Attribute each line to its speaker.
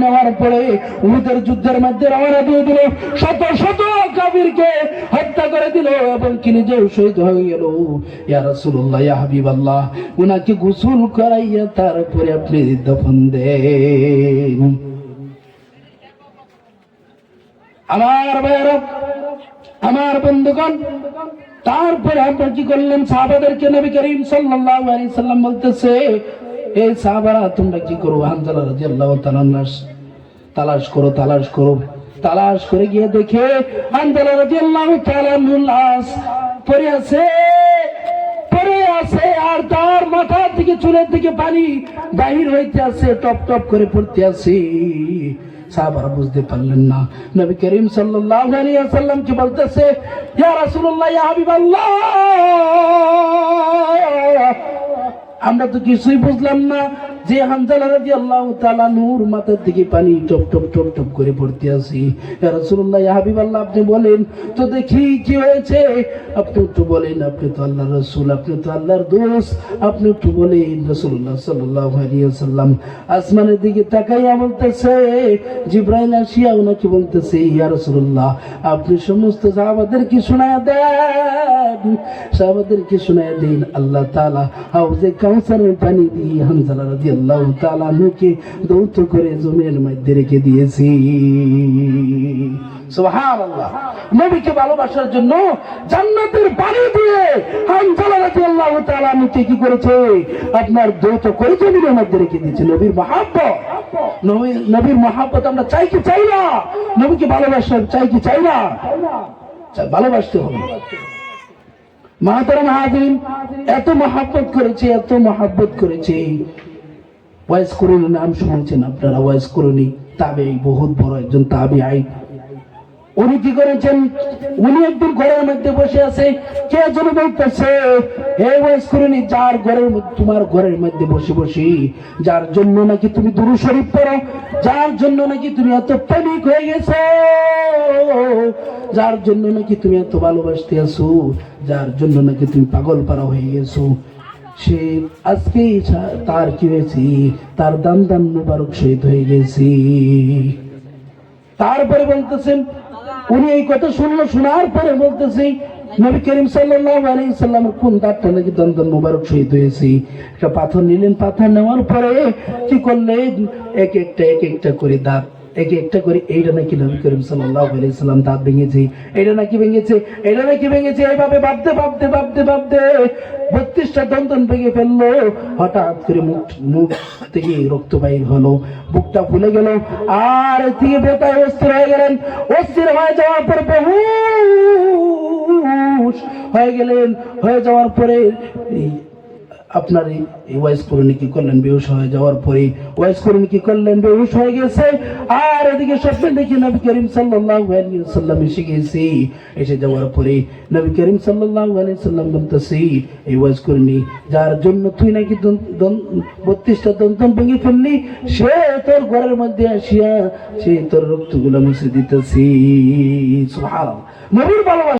Speaker 1: নেওয়ার পরে উহুদের যুদ্ধের মধ্যে রওনা দিয়ে দিল, শত শত কাফিরকে হত্যা করে দিল এবং কি নিজেও শহীদ হয়ে গেল। ইয়া রাসূলুল্লাহ, ইয়া হাবিবাল্লাহ, উনাকে গোসল করাইয়া তারপরে আপনি দফন দেন। আমার ভাইরা, আমার বন্ধুগণ, তারপরে আপনি কি করলেন? সাহাবাদেরকে নবী করিম সাল্লাল্লাহু আলাইহি সাল্লাম বলতেছে, এই সাহাবারা তোমরা কি করো? হানজালা রাদিয়াল্লাহু তাআলা তালাশ করো, তালাশ করো। তালাশ করে গিয়ে দেখে হানজালা রাদিয়াল্লাহু তাআলা লাশ পড়ে আছে, পড়ে আছে, আর তার মাথা থেকে চুলের দিকে পানি বাহির হইতে আছে, টপ টপ করে পড়তে আছে। সাহাবারা বুঝতে পারলেন না। নবী করিম সাল্লাল্লাহু আলাইহি ওয়াসাল্লাম কি বলতেছে, ইয়া রাসূলুল্লাহ, ইয়া হাবিবাল্লাহ, আমরা তো কিছুই বুঝলাম না যে হানজালা রাদিয়াল্লাহু তাআলা নূর মাথার দিকে পানি টপ টপ টপ টপ করে পড়তে আছে। ইয়া রাসূলুল্লাহ, ইয়া হাবিবাল্লাহ, আপনি বলেন তো দেখি কি হয়েছে। আপনি একটু বলেন, আপনি তো আল্লাহর রাসূল, আপনি তো আল্লাহর দোস্ত, আপনি একটু বলেন। রাসূলুল্লাহ সাল্লাল্লাহু আলাইহি ওয়াসাল্লাম আসমানের দিকে তাকাইয়া বলতেছে, জিবরাইল আসিয়া ওনাকে বলতেছে, ইয়া রাসূলুল্লাহ, আপনি সমস্ত সাহাবাদেরকে শোনায়া দেন, সাহাবাদেরকে শোনায়া দিন, আল্লাহ তাআলা হাউজে কাউসারের পানি দিয়ে হানজালা রাদিয়াল্লাহু তাআলা নুকে দৌত করে জমির মধ্যে রেখে দিয়েছি। সুবহানাল্লাহ। নবীকে ভালোবাসার জন্য জান্নাতের পানি দিয়ে হানজালা রাদিয়াল্লাহু তাআলা নুকে কি করেছে? আপনার দৌত করে জমির মধ্যে রেখে দিয়েছে। নবীর মহব্বত, নবীর মহব্বত আমরা চাই কি চাই না? নবীকে ভালোবাসা চাই কি চাই না? ভালোবাসতে হবে। মাহতারাম হাজিরিন, এত মহব্বত করেছে, এত মহব্বত করেছে। ওয়াইস করুনি নাম শুনেছেন আপনারা? ওয়াইস করুনি তাবেঈ, বহুত বড় একজন তাবেঈ। উনি কি করেছেন? উনি একদিন ঘরের মধ্যে বসে আছে, কে যেন বলতেছে, হে ওয়াইস করুনি, যার ঘরের মধ্যে, তোমার ঘরের মধ্যে বসে বসে, যার জন্য নাকি তুমি দুরূদ শরীফ পড়ো, যার জন্য নাকি তুমি এত প্রেমিক হয়ে গেছো, যার জন্য নাকি তুমি এত ভালোবাসতে আছো, যার জন্য নাকি তুমি পাগল পারা হয়ে গেছো, সে আজকে তার কি হয়েছে? তার দাম দাম মুবারক শহীদ হয়ে গেছি। তারপরে বলতেছেন, উনি এই কথা শুনলো, শোনার পরে বলতেছি, নবী করিম সাল্লাল্লাহু আলাইহি সাল্লামের কোন দাঁতটা নাকি দাম দাম মুবারক শহীদ হয়েছে। একটা পাথর নিলেন, পাথর নেওয়ার পরে কি করলেন? এক একটা করে দাঁত, এক একটা করে, এইটা নাকি নবী করিম সাল্লাল্লাহু আলাইহি সাল্লাম দাঁত ভেঙেছে, এইটা নাকি ভেঙেছে, এইটা নাকি ভেঙেছে। এইভাবে ভাবতে ভাবতে ভাবতে ভাবতে 32টা দন্তন ভেঙে ফেললো। হঠাৎ করে মুখ থেকে রক্ত বাইর হলো, বুকটা ফুলে গেল, আর এদিকে বেতায় অস্থির হয়ে গেলেন। অস্থির হয়ে যাওয়ার পরে বেহুশ হয়ে গেলেন। হয়ে যাওয়ার পরে আপনার এই ওয়াইস করুনি কি করলেন? বেহুশ হয়ে যাওয়ার পরে ওয়াইস করুনি কি করলেন? বেহুশ হয়ে গেছে। আর এদিকে স্বপ্নে দেখি নবী করিম সাল্লাল্লাহু আলাইহি ওয়াসাল্লাম এসে গেছে। এসে যাওয়ার পরে নবী করিম সাল্লাল্লাহু আলাইহি ওয়াসাল্লাম বলতেছি, এই ওয়াইস করুনি, যার জন্য তুই নাকি 32টা দন্তন ভেঙে ফেললি, সে তোর ঘরের মধ্যে আসিয়া সে তোর রক্তগুলো মুছে দিতেছি। সুবহানাল্লাহ। নবীর ভালোবাসা